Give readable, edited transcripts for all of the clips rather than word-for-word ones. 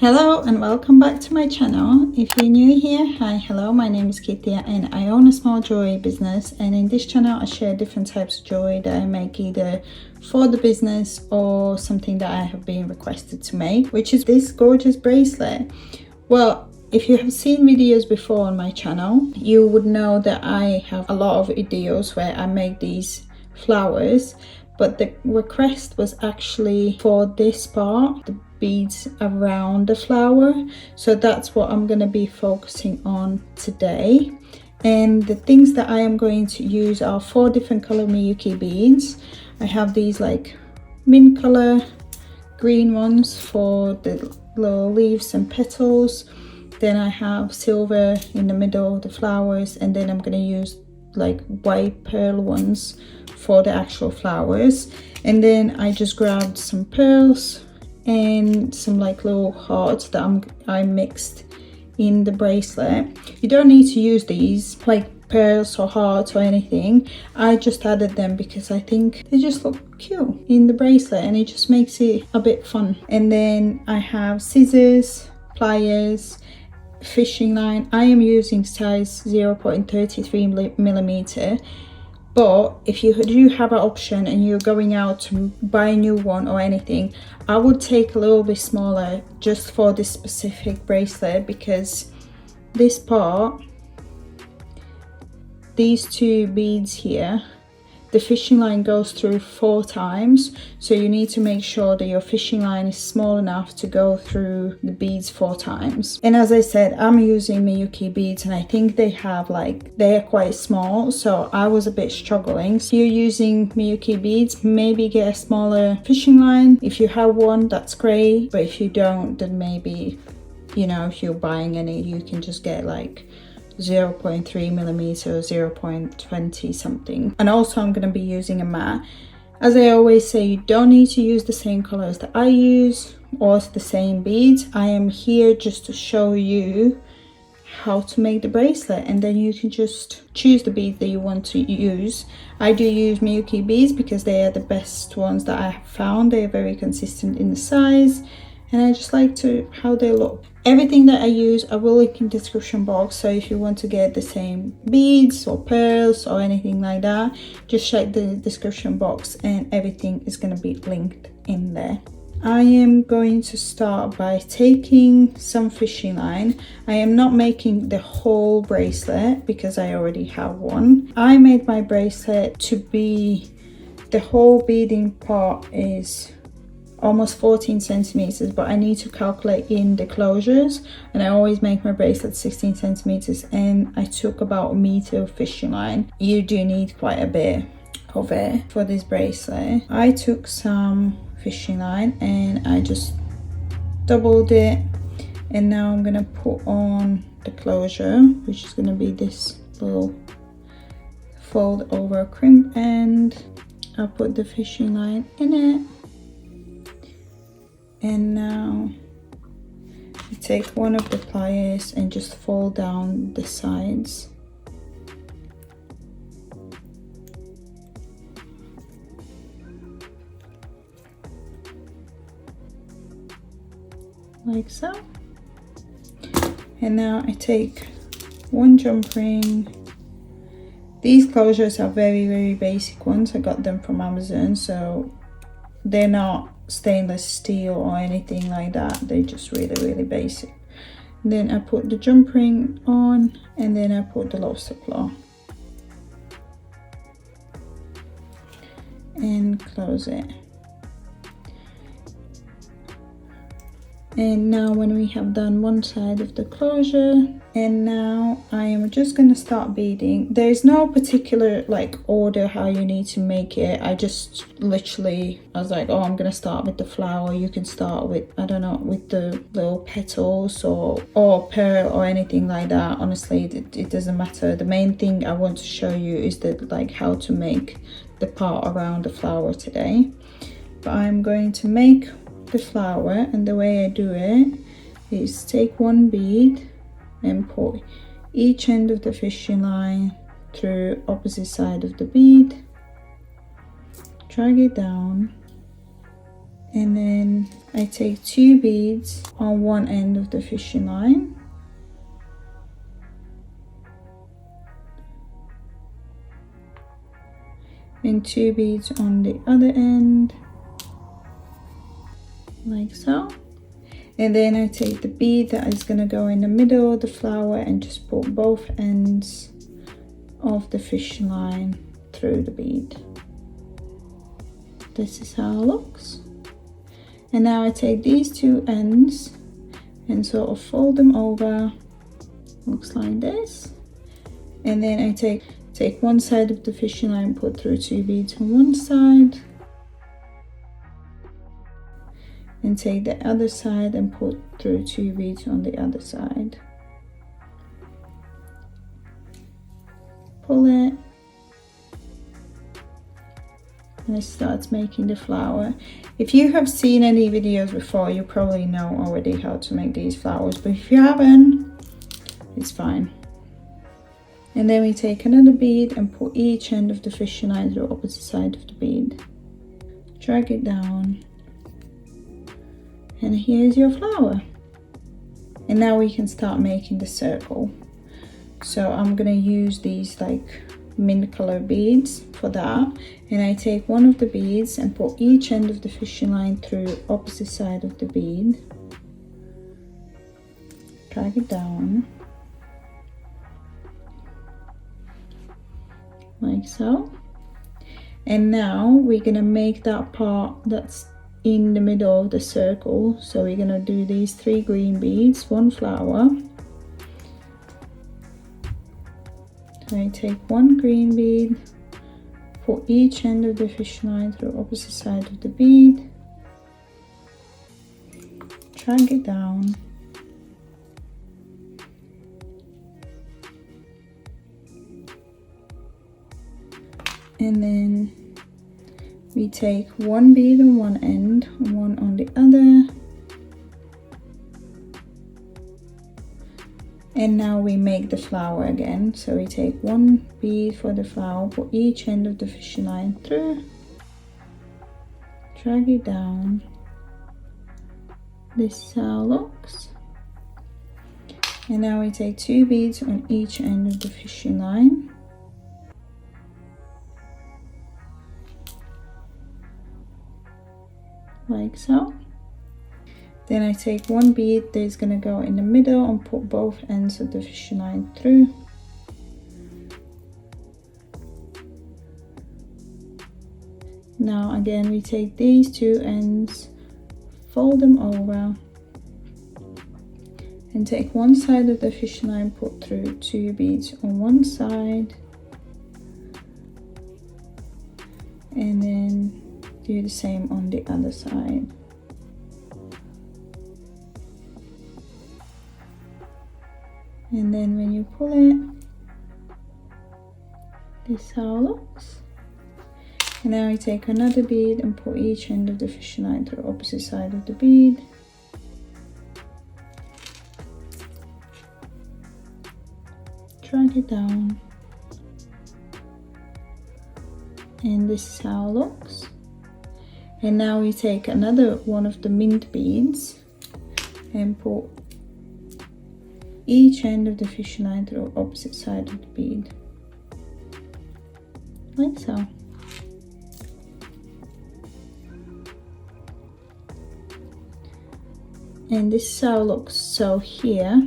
Hello and welcome back to my channel. If you're new here, hi, hello, my name is Kitija and I own a small jewelry business, and in this channel I share different types of jewelry that I make either for the business or something that I have been requested to make, which is this gorgeous bracelet. Well, if you have seen videos before on my channel, you would know that I have a lot of videos where I make these flowers, but the request was actually for this part, the beads around the flower. So that's what I'm going to be focusing on today. And the things that I am going to use are 4 different color Miyuki beads. I have these like mint color green ones for the little leaves and petals. Then I have silver in the middle of the flowers, and then I'm going to use like white pearl ones for the actual flowers. And then I just grabbed some pearls and some like little hearts that I mixed in the bracelet. You don't need to use these like pearls or hearts or anything. I just added them because I think they just look cute in the bracelet and it just makes it a bit fun. And then I have scissors, pliers, fishing line. I am using size 0.33 millimeter. But if you do have an option and you're going out to buy a new one or anything, I would take a little bit smaller just for this specific bracelet, because this part, these 2 beads here, the fishing line goes through 4 times. So you need to make sure that your fishing line is small enough to go through the beads 4 times. And as I said, I'm using Miyuki beads and I think they are quite small. So I was a bit struggling. So you're using Miyuki beads, maybe get a smaller fishing line. If you have one, that's great. But if you don't, then maybe, you know, if you're buying any, you can just get like 0.3 millimeter or 0.20 something. And also I'm going to be using a mat. As I always say, you don't need to use the same colors that I use or the same beads. I am here just to show you how to make the bracelet, and then you can just choose the beads that you want to use. I do use Miyuki beads because they are the best ones that I have found. They are very consistent in the size and I just like how they look. Everything that I use I will link in the description box, so if you want to get the same beads or pearls or anything like that, just check the description box and everything is going to be linked in there. I am going to start by taking some fishing line. I am not making the whole bracelet because I already have one. I made my bracelet to be, the whole beading part is almost 14 centimeters, but I need to calculate in the closures, and I always make my bracelet 16 centimeters, and I took about 1 meter of fishing line. You do need quite a bit of it for this bracelet. I took some fishing line and I just doubled it, and now I'm gonna put on the closure, which is gonna be this little fold over crimp end. I'll put the fishing line in it. And now I take one of the pliers and just fold down the sides. Like so. And now I take one jump ring. These closures are very, very basic ones. I got them from Amazon, so they're not stainless steel or anything like that. They're just really, really basic. Then I put the jump ring on, and then I put the lobster claw and close it. And now when we have done one side of the closure, and now I am just going to start beading. There is no particular like order how you need to make it. I just literally, I was like, oh, I'm going to start with the flower. You can start with, I don't know, with the little petals or pearl or anything like that. Honestly, it doesn't matter. The main thing I want to show you is that like how to make the part around the flower today. But I'm going to make the flower, and the way I do it is take one bead and put each end of the fishing line through opposite side of the bead, drag it down, and then I take 2 beads on one end of the fishing line, and 2 beads on the other end, like so. And then I take the bead that is going to go in the middle of the flower and just put both ends of the fishing line through the bead. This is how it looks. And now I take these 2 ends and sort of fold them over, looks like this. And then I take one side of the fishing line, put through 2 beads on one side, and take the other side and put through 2 beads on the other side. Pull it, and it starts making the flower. If you have seen any videos before, you probably know already how to make these flowers, but if you haven't, it's fine. And then we take another bead and put each end of the fishing line to the opposite side of the bead. Drag it down, and here's your flower. And now we can start making the circle. So I'm gonna use these like mint color beads for that, and I take one of the beads and put each end of the fishing line through opposite side of the bead, drag it down like so. And now we're gonna make that part that's in the middle of the circle. So we're gonna do these 3 green beads, 1 flower. So I take 1 green bead, put each end of the fishing line through opposite side of the bead, drag it down, and then we take 1 bead on one end, 1 on the other, and now we make the flower again. So we take 1 bead for the flower, put each end of the fishing line through, drag it down. This is how it looks. And now we take 2 beads on each end of the fishing line, like so. Then I take 1 bead that is going to go in the middle and put both ends of the fishing line through. Now again we take these 2 ends, fold them over, and take one side of the fishing line, put through 2 beads on one side, and then do the same on the other side. And then when you pull it, this is how it looks. And now we take another bead and put each end of the fishing line to the opposite side of the bead. Drag it down. And this is how it looks. And now we take another one of the mint beads and put each end of the fishing line to the opposite side of the bead, like so. And this is how it looks. So here,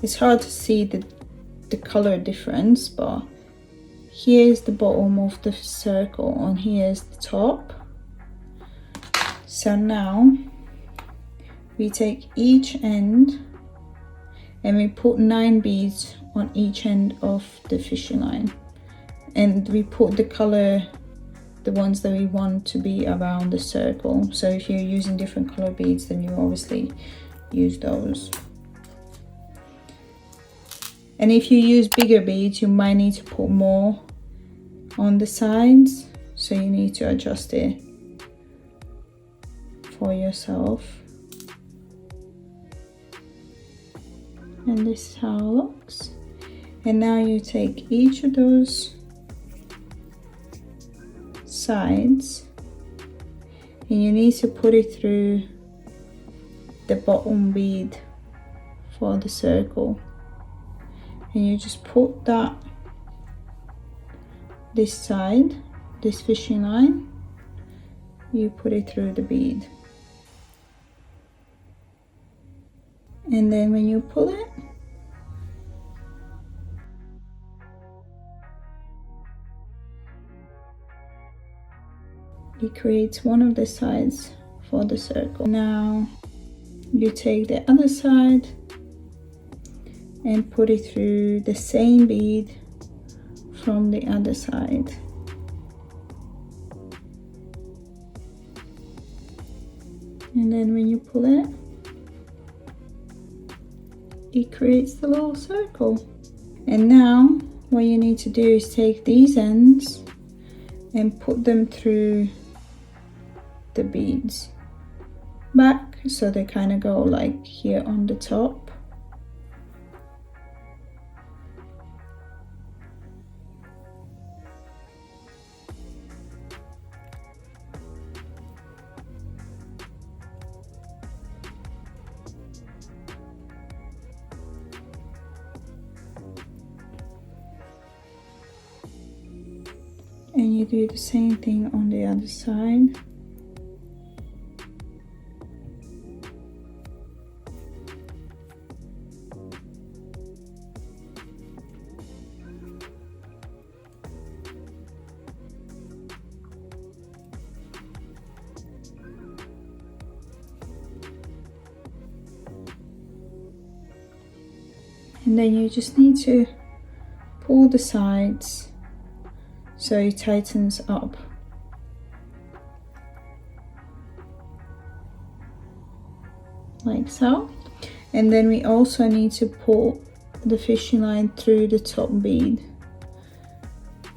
it's hard to see the color difference, but here is the bottom of the circle and here is the top. So now we take each end and we put 9 beads on each end of the fishing line, and we put the color, the ones that we want to be around the circle. So if you're using different color beads, then you obviously use those. And if you use bigger beads, you might need to put more on the sides, so you need to adjust it for yourself. And this is how it looks. And now you take each of those sides and you need to put it through the bottom bead for the circle, and you just put that this side, this fishing line, you put it through the bead, and then when you pull it, it creates one of the sides for the circle. Now you take the other side and put it through the same bead from the other side. And then when you pull it, it creates the little circle. And now what you need to do is take these ends and put them through the beads back, so they kind of go like here on the top. And you do the same thing on the other side. And then you just need to pull the sides so it tightens up. Like so. And then we also need to pull the fishing line through the top bead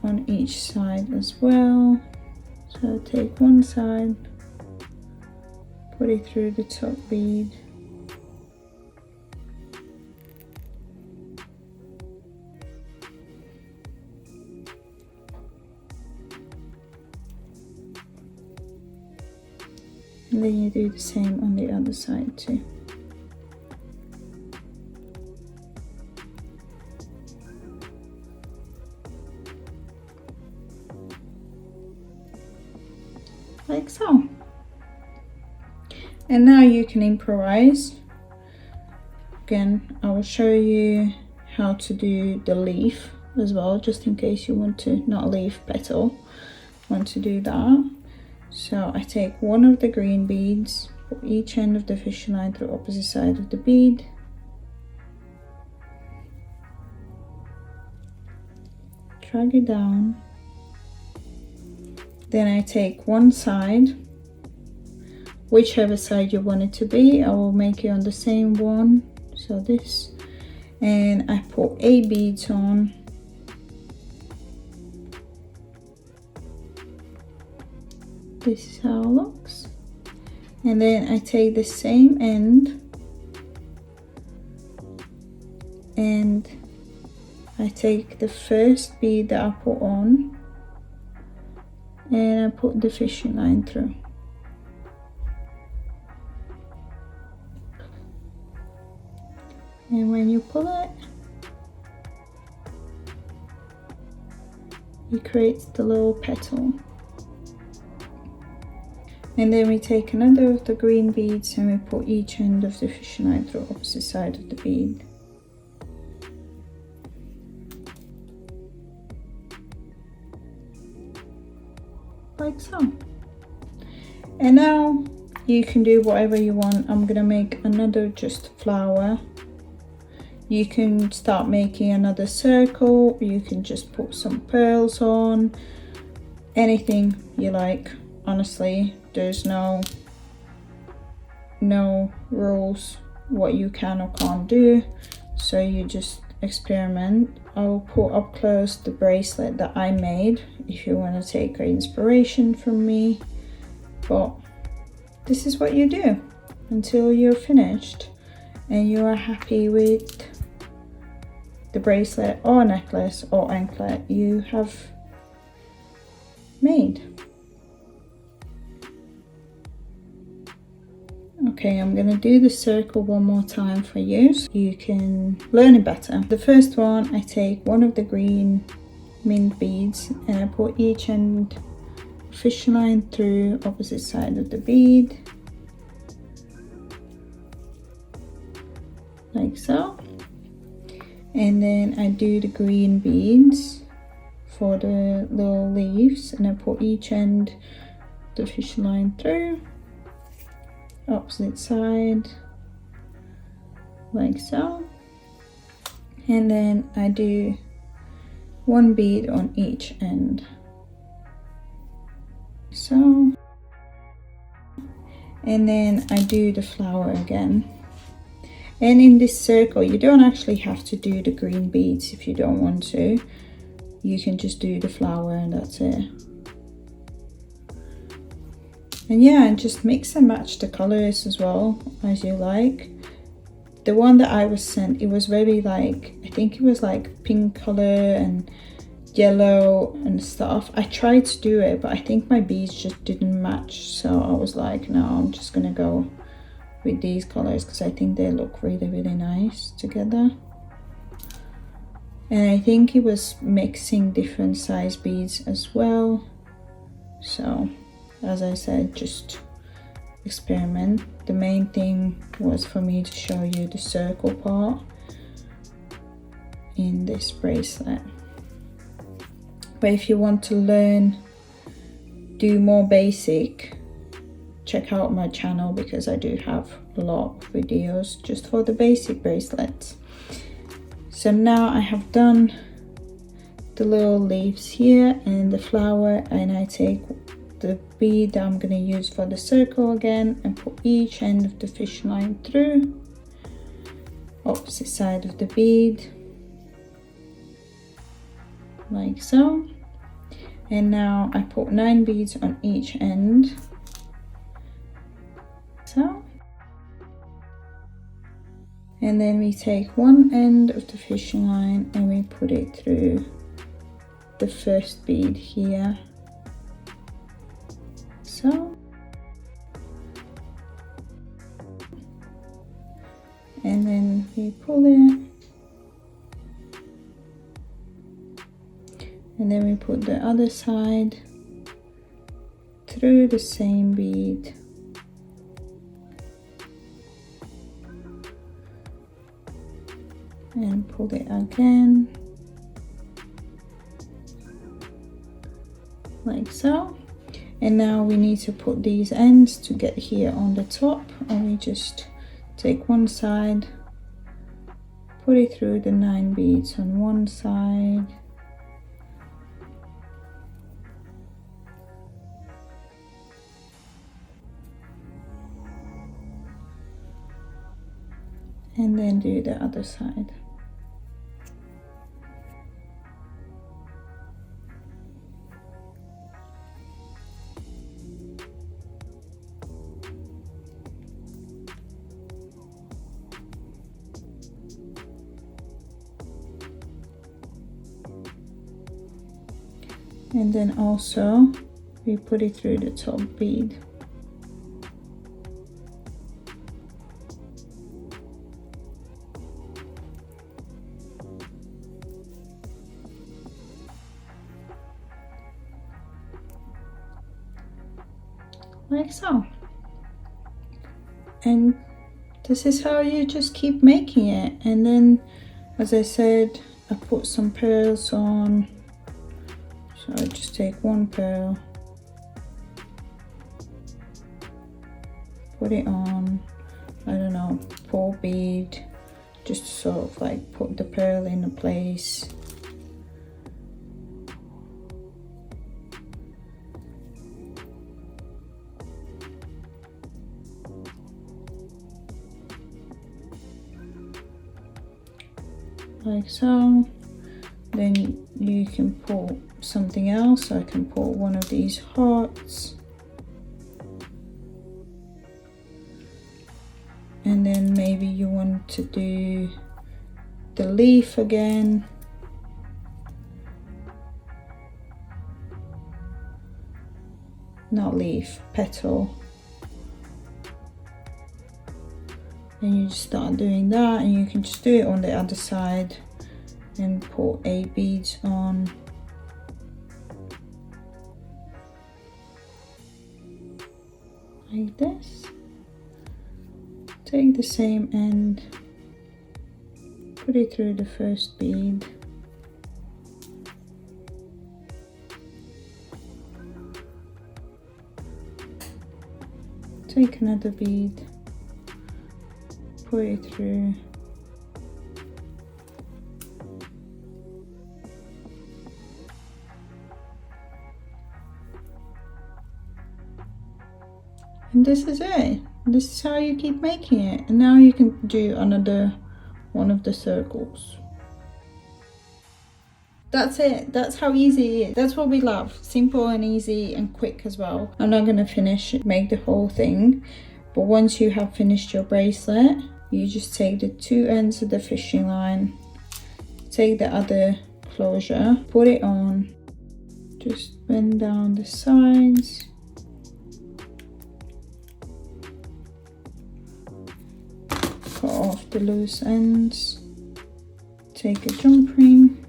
on each side as well. So take one side, put it through the top bead, and then you do the same on the other side too. Like so. And now you can improvise. Again, I will show you how to do the leaf as well, just in case you want to, not leaf, petal, want to do that. So I take one of the green beads, put each end of the fishing line through opposite side of the bead, drag it down. Then I take one side, whichever side you want it to be. I will make it on the same one, so this, and I put 8 beads on. This is how it looks. And then I take the same end and I take the first bead that I put on and I put the fishing line through. And when you pull it, it creates the little petal. And then we take another of the green beads and we put each end of the fishing line through opposite side of the bead. Like so. And now you can do whatever you want. I'm gonna make another just flower. You can start making another circle. You can just put some pearls on. Anything you like. Honestly, there's no rules what you can or can't do. So you just experiment. I will put up close the bracelet that I made if you want to take inspiration from me, but this is what you do until you're finished and you are happy with the bracelet or necklace or anklet you have made. Okay, I'm gonna do the circle one more time for you so you can learn it better. The first one, I take one of the green mint beads and I put each end fish line through opposite side of the bead, like so. And then I do the green beads for the little leaves and I put each end the fish line through opposite side, like so. And then I do one bead on each end, so. And then I do the flower again. And in this circle, you don't actually have to do the green beads if you don't want to. You can just do the flower and that's it. And yeah, and just mix and match the colors as well as you like. The one that I was sent, it was very like, I think it was like pink color and yellow and stuff. I tried to do it, but I think my beads just didn't match. So I was like, no, I'm just gonna go with these colors because I think they look really, really nice together. And I think it was mixing different size beads as well. So as I said, just experiment. The main thing was for me to show you the circle part in this bracelet. But if you want to learn, do more basic, check out my channel because I do have a lot of videos just for the basic bracelets. So now I have done the little leaves here and the flower, and I take the bead that I'm going to use for the circle again and put each end of the fish line through opposite side of the bead, like so. And now I put 9 beads on each end, so. And then we take one end of the fishing line and we put it through the first bead here, so. And then we pull it, and then we put the other side through the same bead, and pull it again, like so. And now we need to put these ends to get here on the top, and we just take one side, put it through the 9 beads on one side, and then do the other side. And then also we put it through the top bead. Like so. And this is how you just keep making it. And then, as I said, I put some pearls on. So I just take one pearl, put it on, I don't know, 4 bead, just sort of like put the pearl in place. Like so. Then you can put something else. I can put one of these hearts, and then maybe you want to do the leaf again, not leaf, petal. And you just start doing that, and you can just do it on the other side and put a bead on. Like this. Take the same end, put it through the first bead. Take another bead, put it through. And this is it. This is how you keep making it. And now you can do another one of the circles. That's it. That's how easy it is. That's what we love. Simple and easy and quick as well. I'm not going to finish it, make the whole thing. But once you have finished your bracelet, you just take the two ends of the fishing line, take the other closure, put it on, just bend down the sides. Cut off the loose ends, take a jump ring,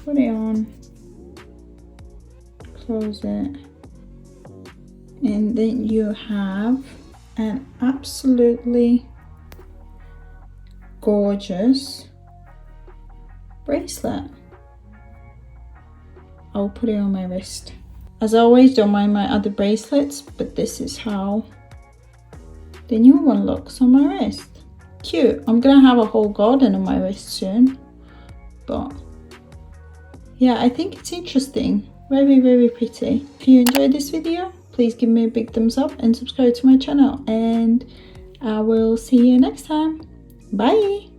put it on, close it, and then you have an absolutely gorgeous bracelet. I'll put it on my wrist. As always, don't mind my other bracelets, but this is how the new one looks on my wrist. Cute. I'm gonna have a whole garden on my wrist soon, but yeah, I think it's interesting. Very, very pretty. If you enjoyed this video, please give me a big thumbs up and subscribe to my channel, and I will see you next time. Bye.